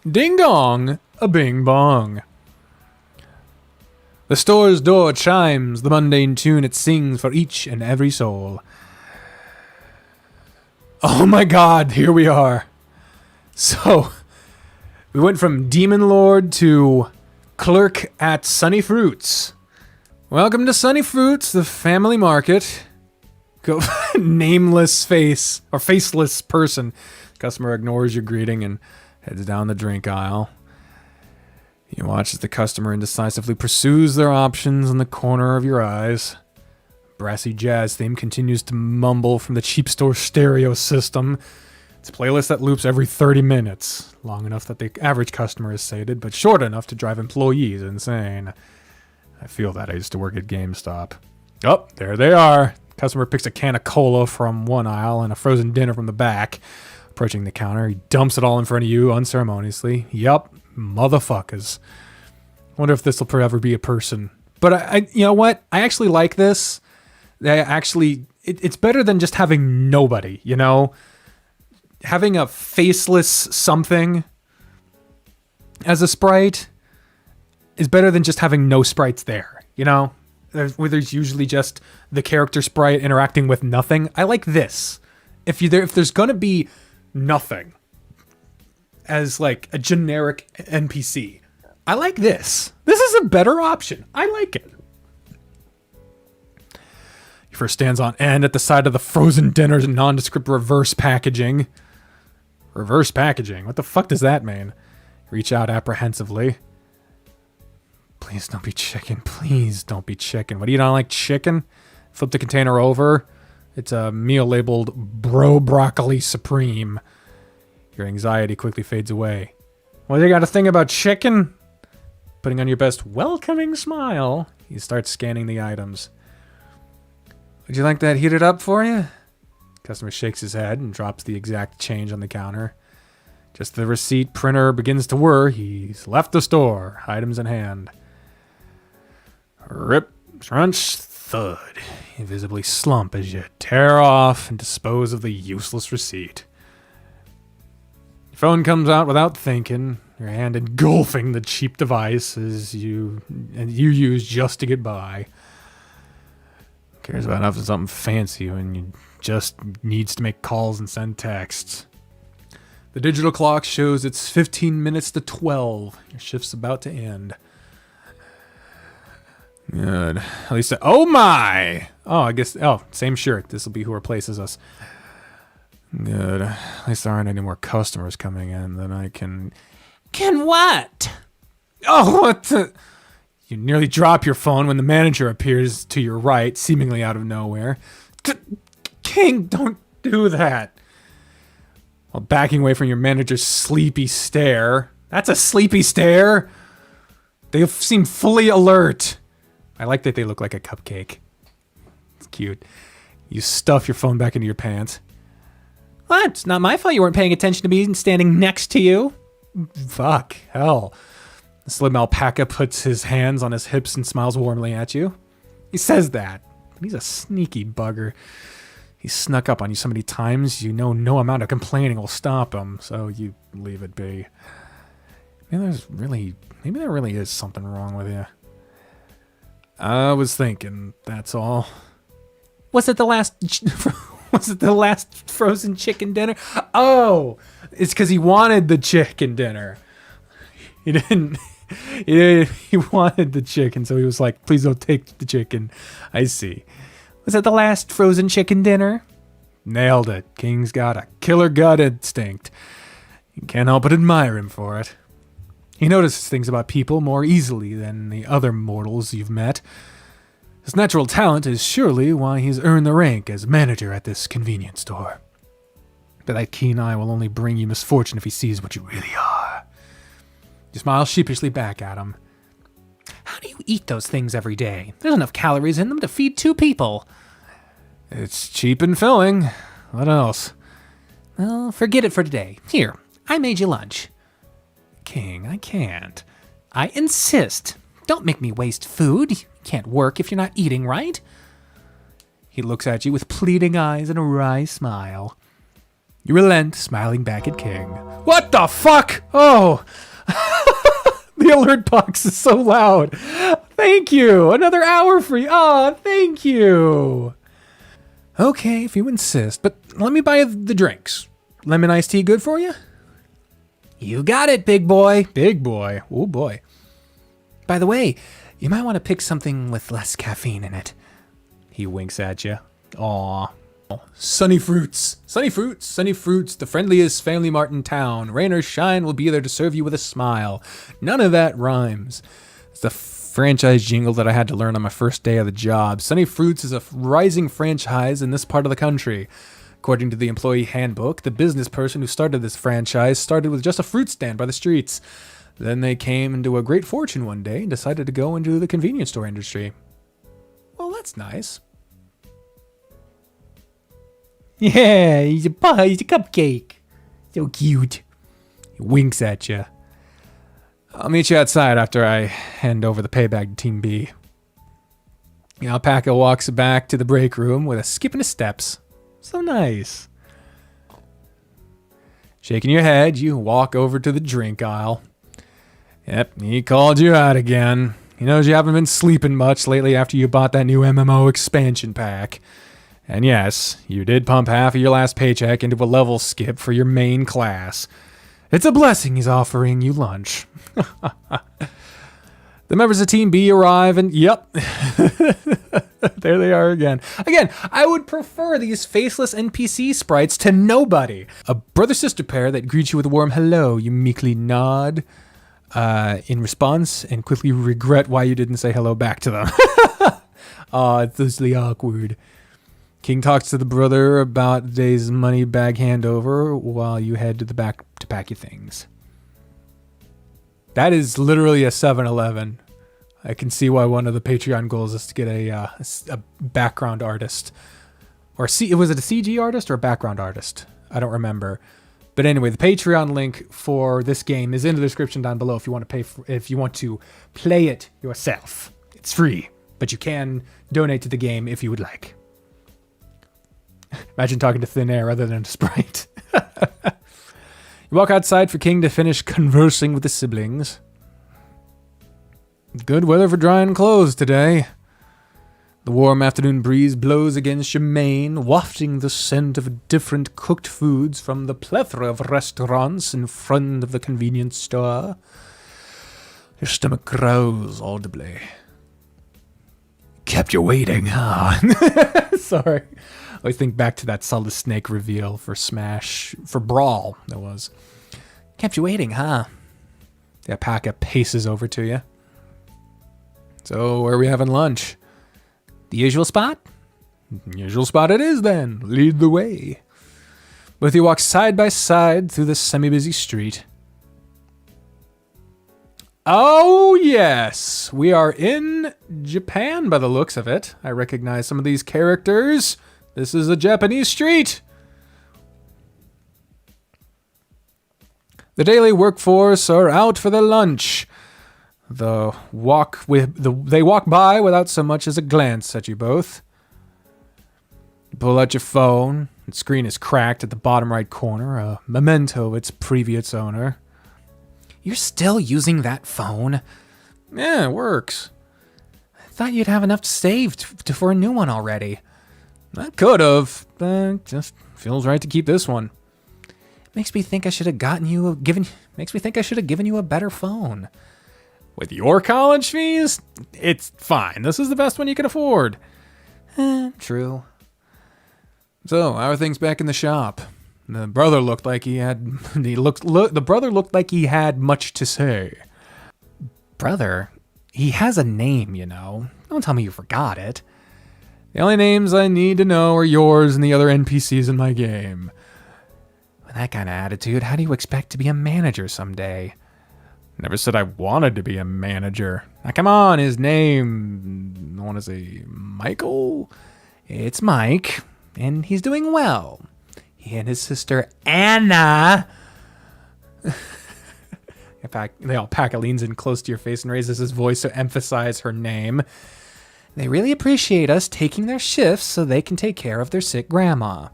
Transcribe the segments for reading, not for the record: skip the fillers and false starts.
Ding dong, a bing bong. The store's door chimes, the mundane tune it sings for each and every soul. Oh my god, here we are. So, we went from Demon Lord to clerk at Sunny Fruits. Welcome to Sunny Fruits, the family market. Go nameless face, or faceless person. Customer ignores your greeting and heads down the drink aisle. You watch as the customer indecisively pursues their options in the corner of your eyes. Brassy jazz theme continues to mumble from the cheap store stereo system. It's a playlist that loops every 30 minutes, long enough that the average customer is sated, but short enough to drive employees insane. I feel that. I used to work at GameStop. Oh, there they are. Customer picks a can of cola from one aisle and a frozen dinner from the back. Approaching the counter, he dumps it all in front of you unceremoniously. Yup, motherfuckers. Wonder if this will forever be a person. But I you know what? I actually like this. It's better than just having nobody, you know? Having a faceless something as a sprite is better than just having no sprites there, you know? Where there's usually just the character sprite interacting with nothing. I like this. If there's gonna be nothing as like a generic NPC, I like this. This is a better option. I like it. He first stands on end at the side of the frozen dinner's nondescript reverse packaging. Reverse packaging? What the fuck does that mean? Reach out apprehensively. Please don't be chicken. Please don't be chicken. What, do you not like chicken? Flip the container over. It's a meal labeled Bro Broccoli Supreme. Your anxiety quickly fades away. Well, you got a thing about chicken? Putting on your best welcoming smile, you start scanning the items. Would you like that heated up for you? Customer shakes his head and drops the exact change on the counter. Just the receipt printer begins to whir. He's left the store, items in hand. Rip, crunch, thud. You visibly slump as you tear off and dispose of the useless receipt. Your phone comes out without thinking, your hand engulfing the cheap device as you use just to get by. Who cares about having something fancy when you just needs to make calls and send texts? The digital clock shows it's 15 minutes to 12. Your shift's about to end. Good. At least, oh my! Oh, I guess, same shirt. This will be who replaces us. Good. At least there aren't any more customers coming in, then I can... Can what? Oh, what the... You nearly drop your phone when the manager appears to your right, seemingly out of nowhere. King, don't do that. While backing away from your manager's sleepy stare. That's a sleepy stare? They seem fully alert. I like that they look like a cupcake. It's cute. You stuff your phone back into your pants. What? It's not my fault you weren't paying attention to me standing next to you. Fuck, hell. The slim alpaca puts his hands on his hips and smiles warmly at you. He says that. He's a sneaky bugger. He's snuck up on you so many times, you know no amount of complaining will stop him, so you leave it be. Maybe there really is something wrong with you. I was thinking, that's all. Was it the last frozen chicken dinner? Oh, it's because he wanted the chicken dinner. He wanted the chicken, so he was like, please don't take the chicken. I see. Was that the last frozen chicken dinner? Nailed it. King's got a killer gut instinct. You can't help but admire him for it. He notices things about people more easily than the other mortals you've met. His natural talent is surely why he's earned the rank as manager at this convenience store. But that keen eye will only bring you misfortune if he sees what you really are. You smile sheepishly back at him. How do you eat those things every day? There's enough calories in them to feed 2 people. It's cheap and filling. What else? Well, forget it for today. Here, I made you lunch. King, I can't. I insist. Don't make me waste food. You can't work if you're not eating, right? He looks at you with pleading eyes and a wry smile. You relent, smiling back at King. What the fuck? Oh. The alert box is so loud. Thank you. Another hour free. Oh, thank you. Okay, if you insist, but let me buy the drinks. Lemon iced tea good for you? You got it, big boy. Big boy. Oh, boy. By the way, you might want to pick something with less caffeine in it. He winks at you. Aw. Sunny Fruits. Sunny Fruits. Sunny Fruits, the friendliest family mart in town. Rain or shine, will be there to serve you with a smile. None of that rhymes. It's the franchise jingle that I had to learn on my first day of the job. Sunny Fruits is a rising franchise in this part of the country. According to the employee handbook, the business person who started this franchise started with just a fruit stand by the streets. Then they came into a great fortune one day and decided to go into the convenience store industry. Well, that's nice. Yeah, he's a cupcake. So cute. He winks at you. I'll meet you outside after I hand over the pay bag to Team B. The alpaca walks back to the break room with a skip in his steps. So nice. Shaking your head, you walk over to the drink aisle. Yep, he called you out again. He knows you haven't been sleeping much lately after you bought that new MMO expansion pack. And yes, you did pump half of your last paycheck into a level skip for your main class. It's a blessing he's offering you lunch. The members of Team B arrive and, yep, there they are again. Again, I would prefer these faceless NPC sprites to nobody. A brother-sister pair that greets you with a warm hello. You meekly nod in response and quickly regret why you didn't say hello back to them. Aw, it's totally awkward. King talks to the brother about the day's money bag handover while you head to the back to pack your things. That is literally a 7-Eleven. I can see why one of the Patreon goals is to get a background artist. Or was it a CG artist or a background artist? I don't remember. But anyway, the Patreon link for this game is in the description down below if you want to play it yourself. It's free, but you can donate to the game if you would like. Imagine talking to thin air rather than a sprite. You walk outside for King to finish conversing with the siblings. Good weather for drying clothes today. The warm afternoon breeze blows against your mane, wafting the scent of different cooked foods from the plethora of restaurants in front of the convenience store. Your stomach growls audibly. Kept you waiting, huh? Sorry. I always think back to that Solid Snake reveal for Brawl, that was. Kept you waiting, huh? The alpaca paces over to you. So, where are we having lunch? The usual spot? Usual spot it is, then. Lead the way. Both you walk side by side through the semi-busy street. Oh, yes. We are in Japan by the looks of it. I recognize some of these characters. This is a Japanese street. The daily workforce are out for their lunch. They walk by without so much as a glance at you both. You pull out your phone. The screen is cracked at the bottom right corner, a memento of its previous owner. You're still using that phone? Yeah, it works. I thought you'd have enough saved for a new one already. I could have, but just feels right to keep this one. Makes me think I should have given you a better phone. With your college fees, it's fine. This is the best one you can afford. True. So, how are things back in the shop? The brother looked like he had much to say. Brother? He has a name, you know. Don't tell me you forgot it. The only names I need to know are yours and the other NPCs in my game. With that kind of attitude, how do you expect to be a manager someday? Never said I wanted to be a manager. Now come on, his name, I want to say Michael? It's Mike, and he's doing well. He and his sister Anna... The alpaca leans in close to your face and raises his voice to emphasize her name. They really appreciate us taking their shifts so they can take care of their sick grandma.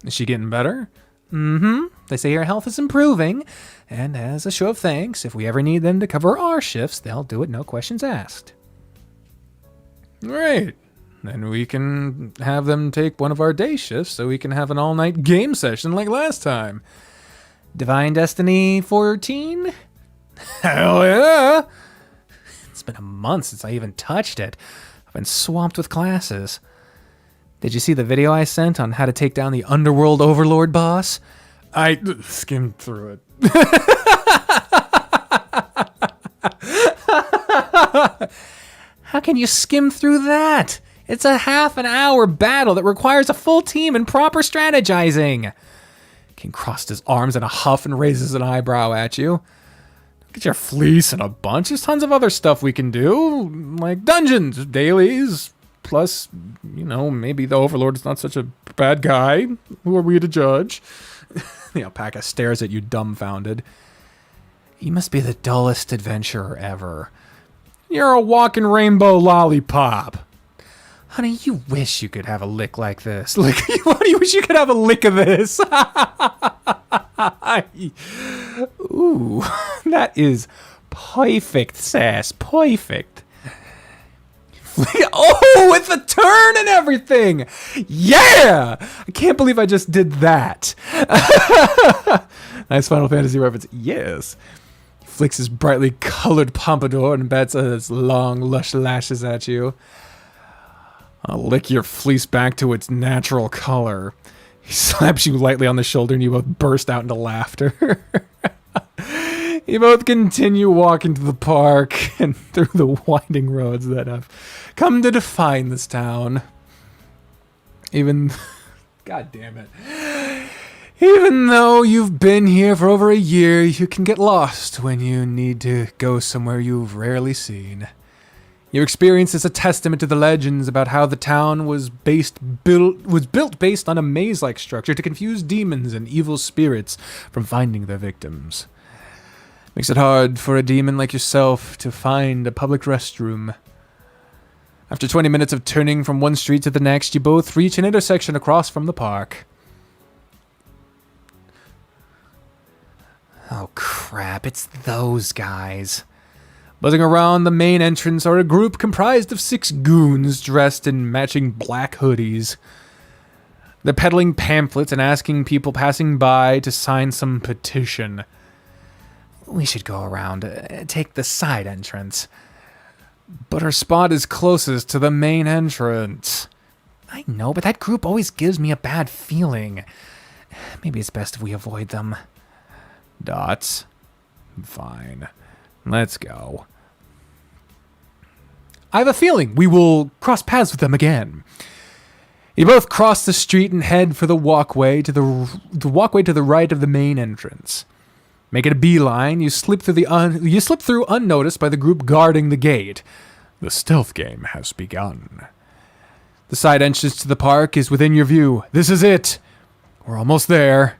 Is she getting better? They say your health is improving, and as a show of thanks, if we ever need them to cover our shifts, they'll do it, no questions asked. Great. Then we can have them take one of our day shifts so we can have an all-night game session like last time. Divine Destiny 14? Hell yeah! It's been a month since I even touched it. I've been swamped with classes. Did you see the video I sent on how to take down the Underworld Overlord boss? I skimmed through it. How can you skim through that? It's a half-an-hour battle that requires a full team and proper strategizing. King crossed his arms in a huff and raises an eyebrow at you. Get your fleece and a bunch. There's tons of other stuff we can do, like dungeons, dailies, plus, maybe the Overlord is not such a bad guy. Who are we to judge? The alpaca stares at you dumbfounded. You must be the dullest adventurer ever. You're a walking rainbow lollipop. Honey, you wish you could have a lick like this. Why do you wish you could have a lick of this? Ooh, that is perfect, sass. Perfect. Oh, with the turn and everything. Yeah! I can't believe I just did that. Nice Final Fantasy reference. Yes. He flicks his brightly colored pompadour and bats his long, lush lashes at you. I'll lick your fleece back to its natural color. He slaps you lightly on the shoulder and you both burst out into laughter. You both continue walking to the park and through the winding roads that have come to define this town. God damn it. Even though you've been here for over a year, you can get lost when you need to go somewhere you've rarely seen. Your experience is a testament to the legends about how the town was built based on a maze-like structure to confuse demons and evil spirits from finding their victims. Makes it hard for a demon like yourself to find a public restroom. After 20 minutes of turning from one street to the next, you both reach an intersection across from the park. Oh crap, it's those guys. Buzzing around the main entrance are a group comprised of 6 goons dressed in matching black hoodies. They're peddling pamphlets and asking people passing by to sign some petition. We should go around, take the side entrance. But our spot is closest to the main entrance. I know, but that group always gives me a bad feeling. Maybe it's best if we avoid them. Dots? Fine. Let's go. I have a feeling we will cross paths with them again. You both cross the street and head for the walkway to the right of the main entrance. Make it a beeline. You slip through unnoticed by the group guarding the gate. The stealth game has begun. The side entrance to the park is within your view. This is it. We're almost there.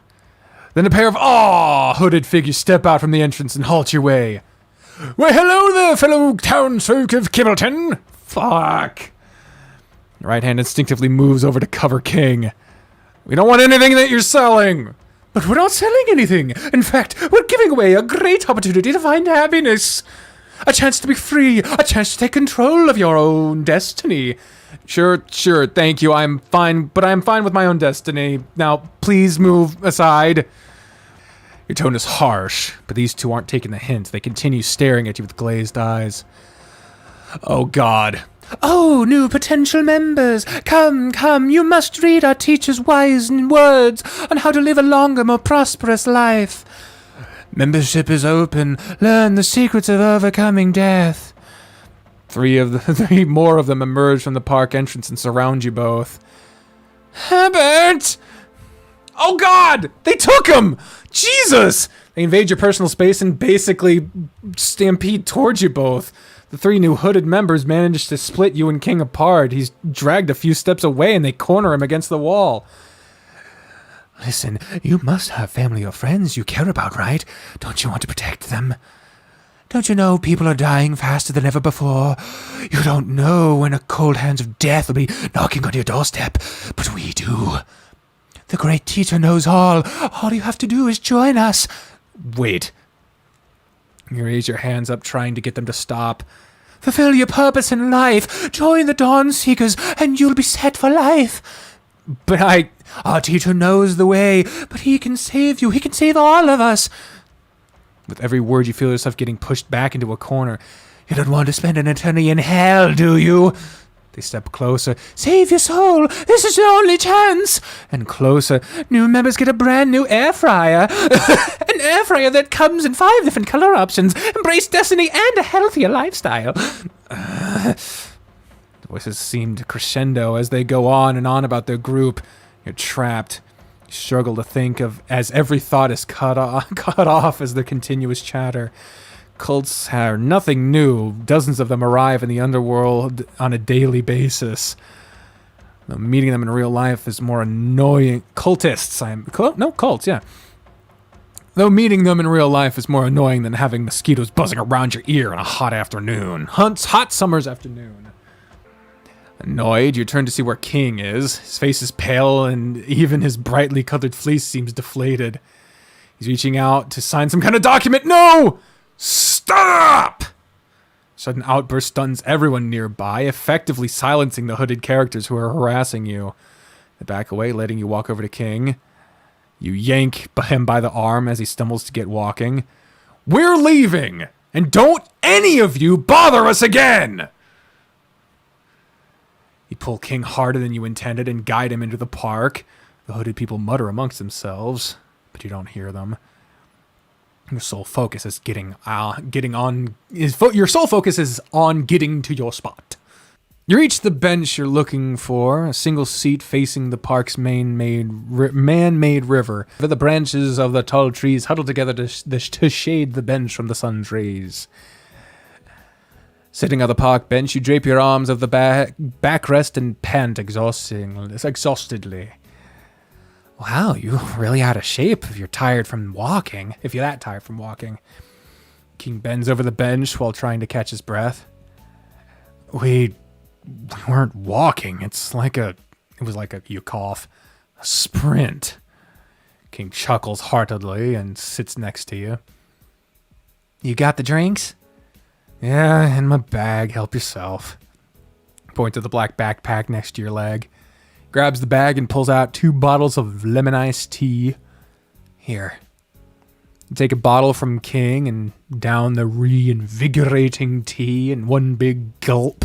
Then a pair of hooded figures step out from the entrance and halt your way. Why, hello there, fellow townsfolk of Kibbleton. Fuck. The right hand instinctively moves over to cover King. We don't want anything that you're selling. But we're not selling anything. In fact, we're giving away a great opportunity to find happiness. A chance to be free. A chance to take control of your own destiny. Sure, thank you. I'm fine with my own destiny. Now, please move aside. Your tone is harsh, but these two aren't taking the hint. They continue staring at you with glazed eyes. Oh, God. Oh, new potential members, come, you must read our teacher's wise words on how to live a longer, more prosperous life. Membership is open. Learn the secrets of overcoming death. Three more of them emerge from the park entrance and surround you both. Herbert! Oh, God! They took him! Jesus! They invade your personal space and basically stampede towards you both. The 3 new hooded members managed to split you and King apart. He's dragged a few steps away and they corner him against the wall. Listen, you must have family or friends you care about, right? Don't you want to protect them? Don't you know people are dying faster than ever before? You don't know when a cold hands of death will be knocking on your doorstep, but we do. The great teacher knows all. All you have to do is join us. Wait. You raise your hands up, trying to get them to stop. Fulfill your purpose in life. Join the Dawn Seekers, and you'll be set for life. But our teacher knows the way, but he can save you. He can save all of us. With every word, you feel yourself getting pushed back into a corner. You don't want to spend an eternity in hell, do you? They step closer. Save your soul. This is your only chance. And closer. New members get a brand new air fryer. An air fryer that comes in 5 different color options. Embrace destiny and a healthier lifestyle. The voices seem to crescendo as they go on and on about their group. You're trapped. You struggle to think of as every thought is cut off as the continuous chatter. Cults are nothing new. Dozens of them arrive in the underworld on a daily basis. Though meeting them in real life is more annoying. Cultists, cults, yeah. Though meeting them in real life is more annoying than having mosquitoes buzzing around your ear on a hot afternoon. Hot summer's afternoon. Annoyed, you turn to see where King is. His face is pale, and even his brightly colored fleece seems deflated. He's reaching out to sign some kind of document. No! Stop! Sudden outburst stuns everyone nearby, effectively silencing the hooded characters who are harassing you. They back away, letting you walk over to King. You yank him by the arm as he stumbles to get walking. We're leaving! And don't any of you bother us again! You pull King harder than you intended and guide him into the park. The hooded people mutter amongst themselves, but you don't hear them. Your sole focus is your sole focus is on getting to your spot. You reach the bench you're looking for, a single seat facing the park's man-made river. The branches of the tall trees huddle together to shade the bench from the sun's rays. Sitting on the park bench, you drape your arms of the backrest and pant exhaustedly. Wow, you're really out of shape if you're tired from walking. If you're that tired from walking. King bends over the bench while trying to catch his breath. We weren't walking. You cough. A sprint. King chuckles heartedly and sits next to you. You got the drinks? Yeah, in my bag. Help yourself. Point to the black backpack next to your leg. Grabs the bag and pulls out 2 bottles of lemon iced tea. Here. You take a bottle from King and down the reinvigorating tea in one big gulp.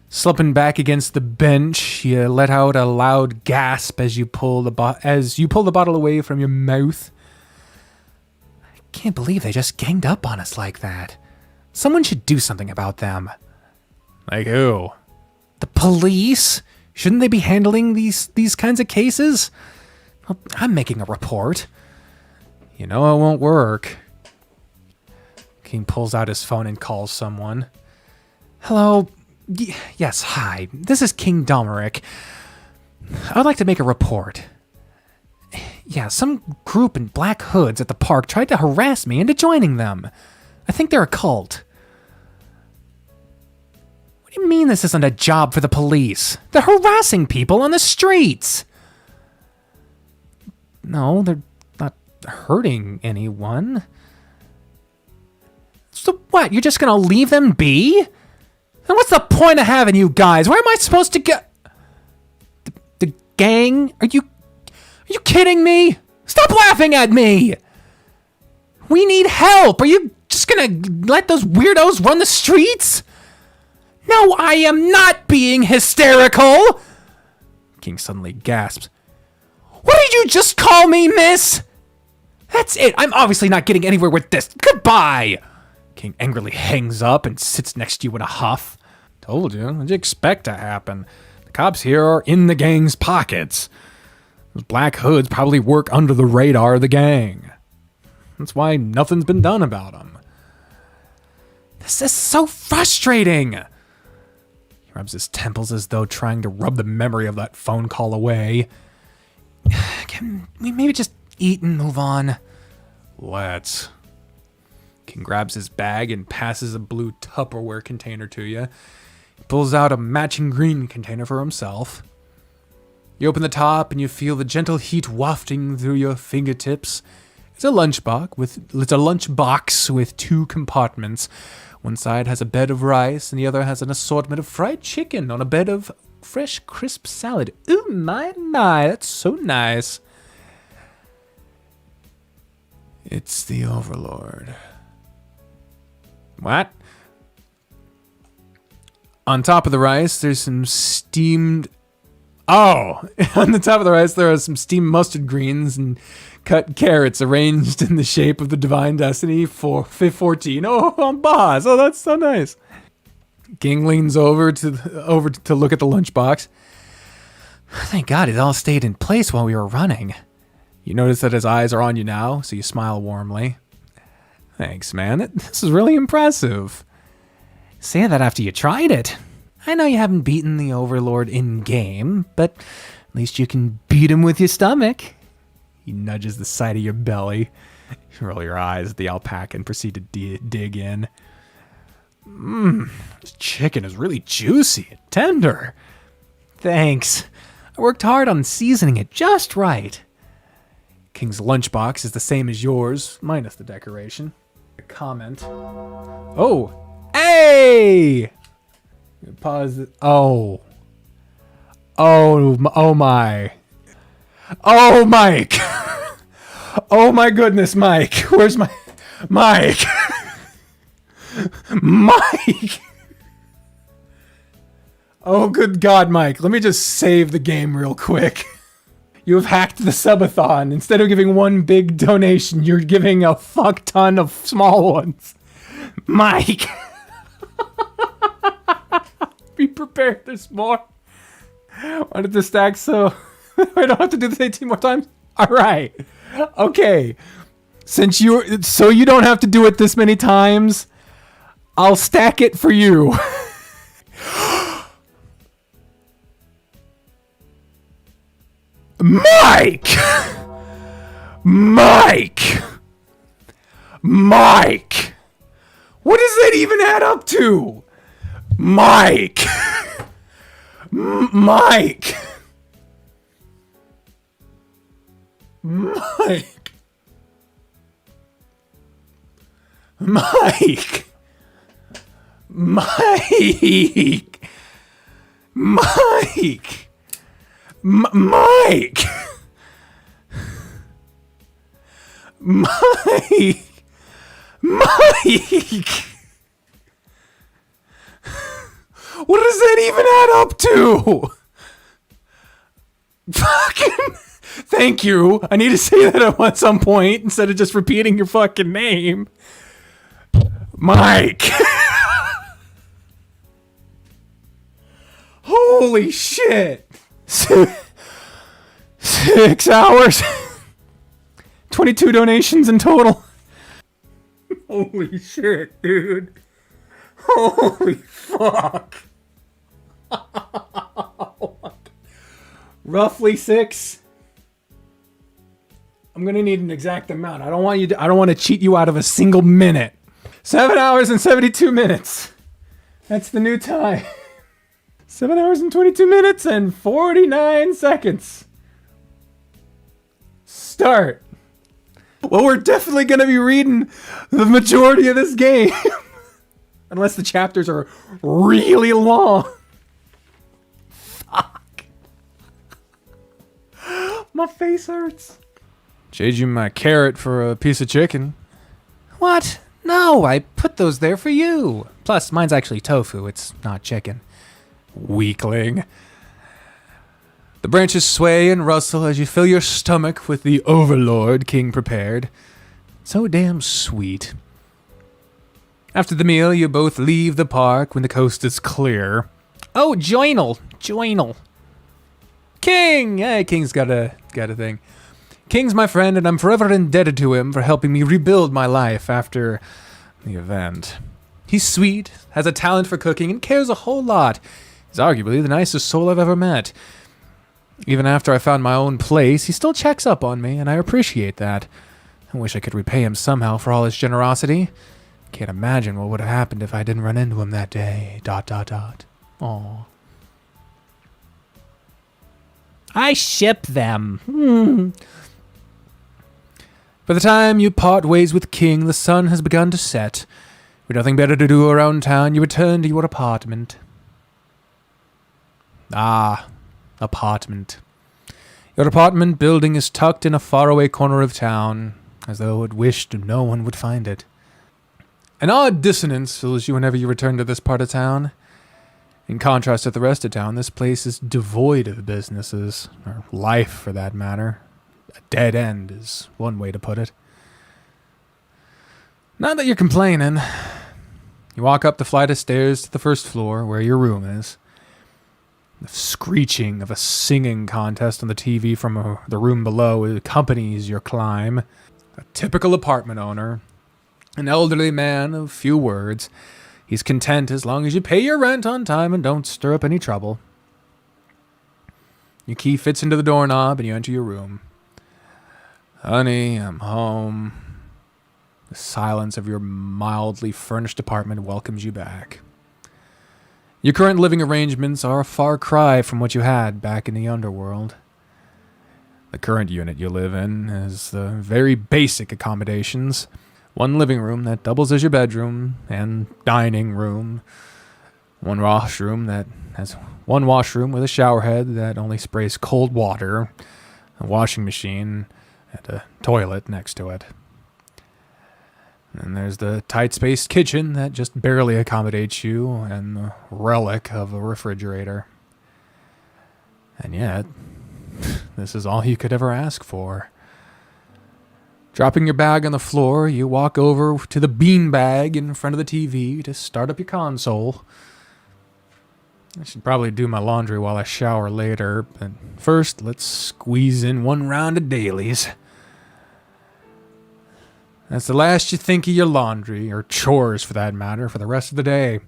Slumping back against the bench, you let out a loud gasp as you pull the bottle away from your mouth. I can't believe they just ganged up on us like that. Someone should do something about them. Like who? The police? Shouldn't they be handling these kinds of cases? Well, I'm making a report. You know it won't work. King pulls out his phone and calls someone. Hello? Yes, hi. This is King Domeric. I would like to make a report. Yeah, some group in black hoods at the park tried to harass me into joining them. I think they're a cult. What do you mean this isn't a job for the police? They're harassing people on the streets. No, they're not hurting anyone. So what, you're just gonna leave them be? And what's the point of having you guys? Where am I supposed to go? The gang? Are you kidding me? Stop laughing at me! We need help! Are you just gonna let those weirdos run the streets? No, I am not being hysterical! King suddenly gasps. What did you just call me, miss? That's it. I'm obviously not getting anywhere with this. Goodbye! King angrily hangs up and sits next to you in a huff. Told you. What'd you expect to happen? The cops here are in the gang's pockets. Those black hoods probably work under the radar of the gang. That's why nothing's been done about them. This is so frustrating! He rubs his temples as though trying to rub the memory of that phone call away. Can we maybe just eat and move on? Let's. King grabs his bag and passes a blue Tupperware container to you. He pulls out a matching green container for himself. You open the top and you feel the gentle heat wafting through your fingertips. It's a lunchbox with 2 compartments. One side has a bed of rice and the other has an assortment of fried chicken on a bed of fresh, crisp salad. Ooh, my, that's so nice. It's the Overlord. What? On top of the rice, there's some steamed... Oh! On the top of the rice, there are some steamed mustard greens and cut carrots arranged in the shape of the Divine Destiny for 14. Oh, I'm boss! Oh, that's so nice. King leans over to look at the lunchbox. Thank God it all stayed in place while we were running. You notice that his eyes are on you now, so you smile warmly. Thanks, man. This is really impressive. Say that after you tried it. I know you haven't beaten the Overlord in-game, but at least you can beat him with your stomach. He nudges the side of your belly. You roll your eyes at the alpaca and proceed to dig in. This chicken is really juicy and tender. Thanks. I worked hard on seasoning it just right. King's lunchbox is the same as yours, minus the decoration. A comment. Oh! Hey! Pause it. Oh. Oh my. Oh, Mike. Oh my goodness, Mike. Where's my... Mike. Mike. Oh, good God, Mike. Let me just save the game real quick. You have hacked the subathon. Instead of giving one big donation, you're giving a fuck ton of small ones. Mike. Be prepared, there's more. Why did the stack so... I don't have to do this 18 more times? Alright. Okay. So you don't have to do it this many times, I'll stack it for you. Mike! Mike! Mike! What does that even add up to? Mike! Mike! Mike! Mike! Mike! Mike! Mike! Mike! Mike! What does that even add up to? Fucking... Thank you. I need to say that at some point instead of just repeating your fucking name. Mike! Holy shit! 6 hours. 22 donations in total. Holy shit, dude. Holy fuck. Roughly 6. I'm gonna need an exact amount. I don't want to cheat you out of a single minute. 7 hours and 72 minutes. That's the new time. 7 hours and 22 minutes and 49 seconds. Start. Well, we're definitely gonna be reading the majority of this game. Unless the chapters are really long. Fuck. My face hurts. Trade you my carrot for a piece of chicken. What? No, I put those there for you. Plus, mine's actually tofu. It's not chicken. Weakling. The branches sway and rustle as you fill your stomach with the Overlord King prepared. So damn sweet. After the meal, you both leave the park when the coast is clear. Oh, Joanal. King! Hey, King's got a thing. King's my friend, and I'm forever indebted to him for helping me rebuild my life after the event. He's sweet, has a talent for cooking, and cares a whole lot. He's arguably the nicest soul I've ever met. Even after I found my own place, he still checks up on me, and I appreciate that. I wish I could repay him somehow for all his generosity. Can't imagine what would have happened if I didn't run into him that day. ... Aww. I ship them. By the time you part ways with King, the sun has begun to set. With nothing better to do around town, you return to your apartment. Apartment. Your apartment building is tucked in a faraway corner of town, as though it wished no one would find it. An odd dissonance fills you whenever you return to this part of town. In contrast to the rest of town, this place is devoid of businesses, or life for that matter. A dead end is one way to put it. Not that you're complaining. You walk up the flight of stairs to the first floor, where your room is. The screeching of a singing contest on the TV from the room below accompanies your climb. A typical apartment owner. An elderly man of few words. He's content as long as you pay your rent on time and don't stir up any trouble. Your key fits into the doorknob and you enter your room. Honey, I'm home. The silence of your mildly furnished apartment welcomes you back. Your current living arrangements are a far cry from what you had back in the underworld. The current unit you live in has the very basic accommodations. One living room that doubles as your bedroom and dining room. One washroom with a shower head that only sprays cold water. A washing machine and a toilet next to it. And there's the tight-spaced kitchen that just barely accommodates you, and the relic of a refrigerator. And yet, this is all you could ever ask for. Dropping your bag on the floor, you walk over to the beanbag in front of the TV to start up your console. I should probably do my laundry while I shower later, but first, let's squeeze in one round of dailies. That's the last you think of your laundry, or chores for that matter, for the rest of the day.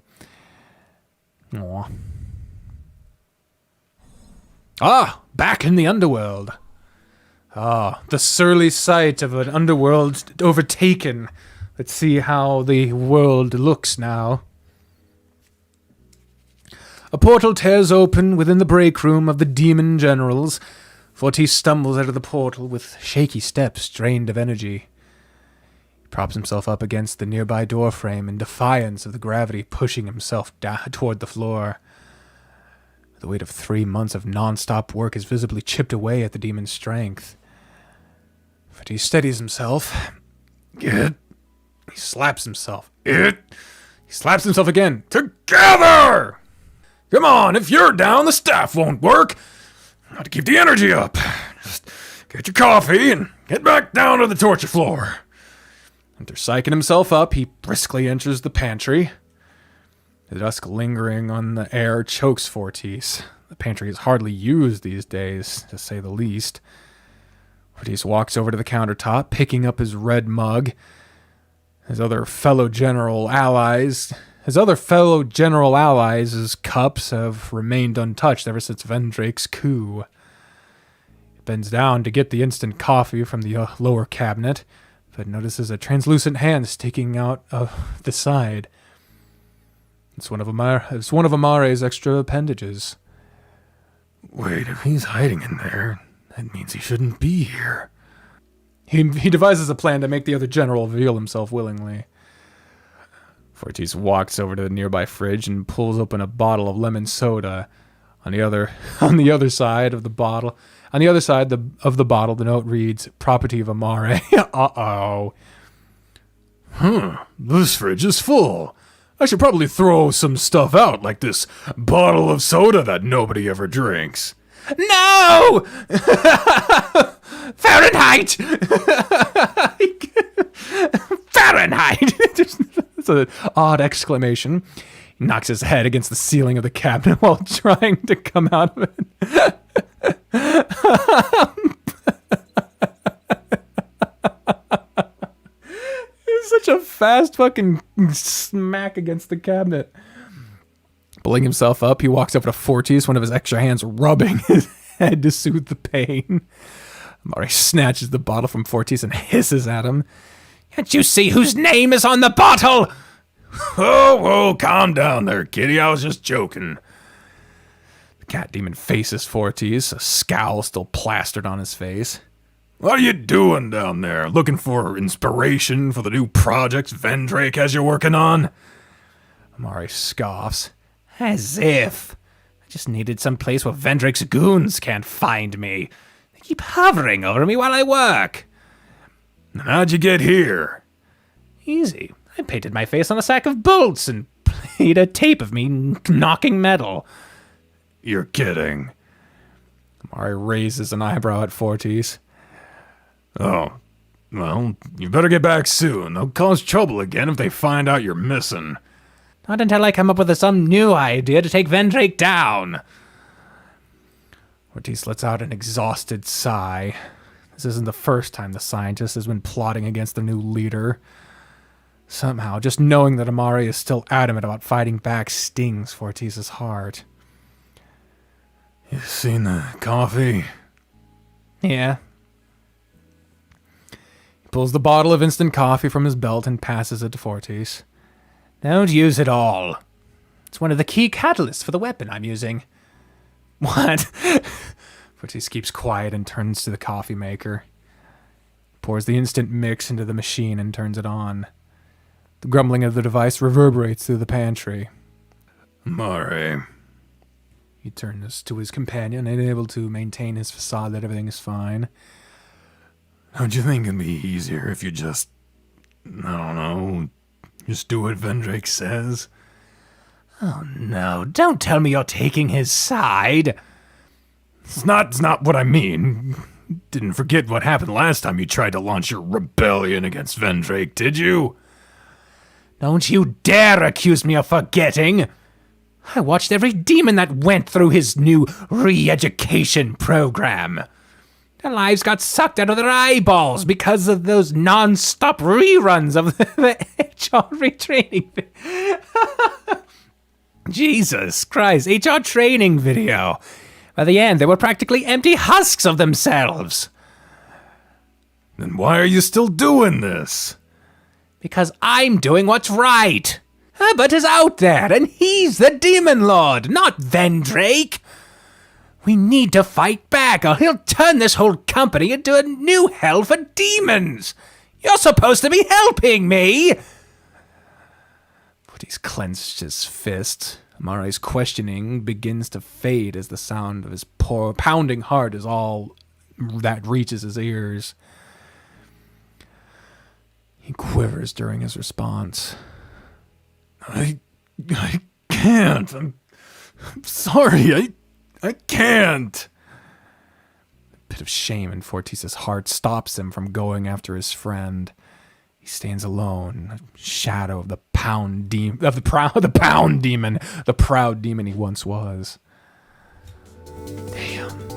Aww. Back in the underworld. The surly sight of an underworld overtaken. Let's see how the world looks now. A portal tears open within the break room of the demon generals. Fortis stumbles out of the portal with shaky steps drained of energy. Props himself up against the nearby doorframe in defiance of the gravity pushing himself toward the floor. The weight of 3 months of non-stop work has visibly chipped away at the demon's strength. But he steadies himself. He slaps himself. He slaps himself again. Together! Come on, if you're down, the staff won't work. Got to keep the energy up. Just get your coffee and get back down to the torture floor. After psyching himself up, he briskly enters the pantry. The dusk lingering on the air chokes Fortis. The pantry is hardly used these days, to say the least. Fortis walks over to the countertop, picking up his red mug. His other fellow general allies' cups have remained untouched ever since Vendrake's coup. He bends down to get the instant coffee from the lower cabinet, but notices a translucent hand sticking out of the side. It's one of Amare's extra appendages. Wait, if he's hiding in there, that means he shouldn't be here. He devises a plan to make the other general reveal himself willingly. Fortis walks over to the nearby fridge and pulls open a bottle of lemon soda. On the other side of the bottle, the note reads, "Property of Amare." Uh-oh. This fridge is full. I should probably throw some stuff out, like this bottle of soda that nobody ever drinks. No! Fahrenheit! Fahrenheit! It's an odd exclamation. He knocks his head against the ceiling of the cabinet while trying to come out of it. It's such a fast fucking smack against the cabinet. Pulling himself up, he walks over to Fortis, one of his extra hands rubbing his head to soothe the pain. Amare snatches the bottle from Fortis and hisses at him. Can't you see whose name is on the bottle? Oh, calm down there, kitty. I was just joking. The cat demon faces Fortis, a scowl still plastered on his face. What are you doing down there? Looking for inspiration for the new projects Vendrake has you working on? Amari scoffs. As if. I just needed some place where Vendrake's goons can't find me. They keep hovering over me while I work. How'd you get here? Easy. I painted my face on a sack of bolts and played a tape of me knocking metal. You're kidding. Amari raises an eyebrow at Fortis. Oh, well, you better get back soon. They'll cause trouble again if they find out you're missing. Not until I come up with some new idea to take Vendrake down. Fortis lets out an exhausted sigh. This isn't the first time the scientist has been plotting against their new leader. Somehow, just knowing that Amari is still adamant about fighting back stings Fortis' heart. You seen the coffee? Yeah. He pulls the bottle of instant coffee from his belt and passes it to Fortis. Don't use it all. It's one of the key catalysts for the weapon I'm using. What? Fortis keeps quiet and turns to the coffee maker. Pours the instant mix into the machine and turns it on. The grumbling of the device reverberates through the pantry. Amari. He turns to his companion, unable to maintain his facade that everything is fine. Don't you think it'd be easier if you just, I don't know, just do what Vendrake says? Oh no, don't tell me you're taking his side. It's not what I mean. Didn't forget what happened last time you tried to launch your rebellion against Vendrake, did you? Don't you dare accuse me of forgetting. I watched every demon that went through his new re-education program. Their lives got sucked out of their eyeballs because of those non-stop reruns of the HR retraining. Jesus Christ, HR training video. By the end, they were practically empty husks of themselves. Then why are you still doing this? Because I'm doing what's right. Herbert is out there, and he's the Demon Lord, not Vendrake. We need to fight back, or he'll turn this whole company into a new hell for demons. You're supposed to be helping me. But he's clenched his fist. Amari's questioning begins to fade as the sound of his poor pounding heart is all that reaches his ears. He quivers during his response. I can't. I'm sorry. I can't. A bit of shame in Fortis' heart stops him from going after his friend. He stands alone, a shadow of the proud demon he once was. Damn.